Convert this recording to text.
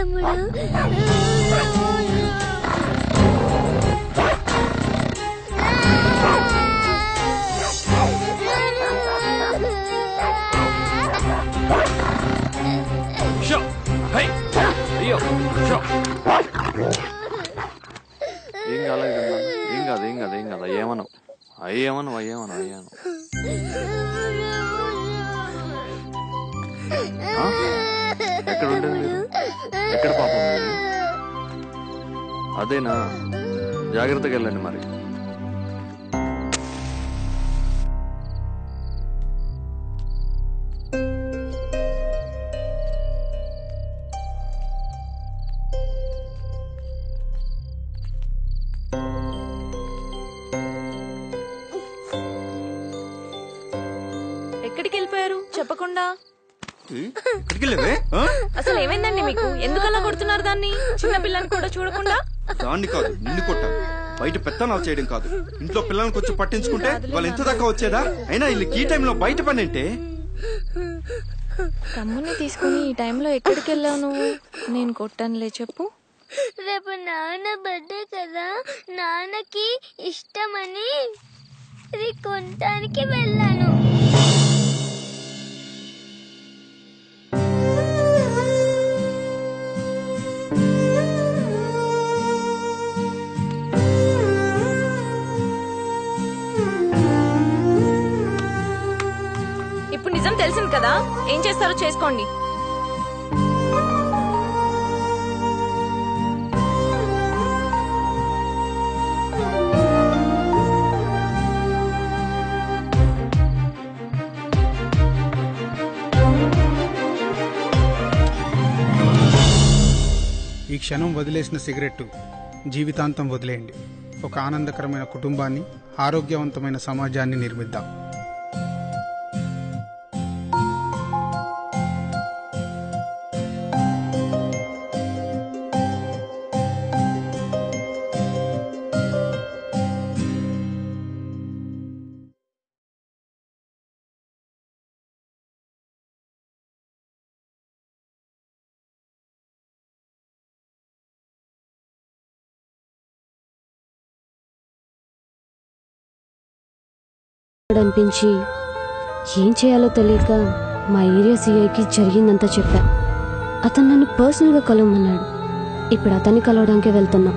తమ్ముడు. ఏం కాలేదు, ఏం కాదు, ఏం కాదు, ఏం కాదు. అయ్యేమను అయ్యేమను అయ్యేమను అయ్యాను. ఎక్కడ ఉండేది మీరు? ఎక్కడ పాపం మీరు? అదేనా? జాగ్రత్తగా వెళ్ళండి మరి. ఎక్కడికి వెళ్ళిపోయారు చెప్పకుండా? అసలు ఏమైందండి మీకు? ఎందుకు అలా కొడుతున్నారు దాన్ని? చిన్న పిల్లని కూడా చూడకుండా. దాన్ని కాదు, నిన్ను కొట్టాను. బయట పెత్తనాలు చేయడం కాదు, ఇంట్లో పిల్లల్ని కొంచెం పట్టించుకుంటే వాళ్ళు ఎంత దాకా వచ్చేదా? అయినా వీళ్ళకి ఈ టైంలో బయట పని అంటే. తమ్ముని తీసుకుని ఈ టైంలో ఎక్కడికి వెళ్ళావు నువ్వు? నేను కొట్టానులే, చెప్పు. రేపు నాన్న బర్త్డే కదా, నాన్నకి ఇష్టమని ఇది కొనడానికి వెళ్ళాను. ఇప్పుడు నిజం తెలిసింది కదా, ఏం చేస్తారో చేసుకోండి. ఈ క్షణం వదిలేసిన సిగరెట్టు జీవితాంతం వదిలేయండి. ఒక ఆనందకరమైన కుటుంబాన్ని, ఆరోగ్యవంతమైన సమాజాన్ని నిర్మిద్దాం. అనిపించి ఏం చేయాలో తెలియక మా ఏరియా సిఐకి జరిగిందంతా చెప్పా. అతను నన్ను పర్సనల్గా కలవమన్నాడు. ఇప్పుడు అతన్ని కలవడానికే వెళ్తున్నా.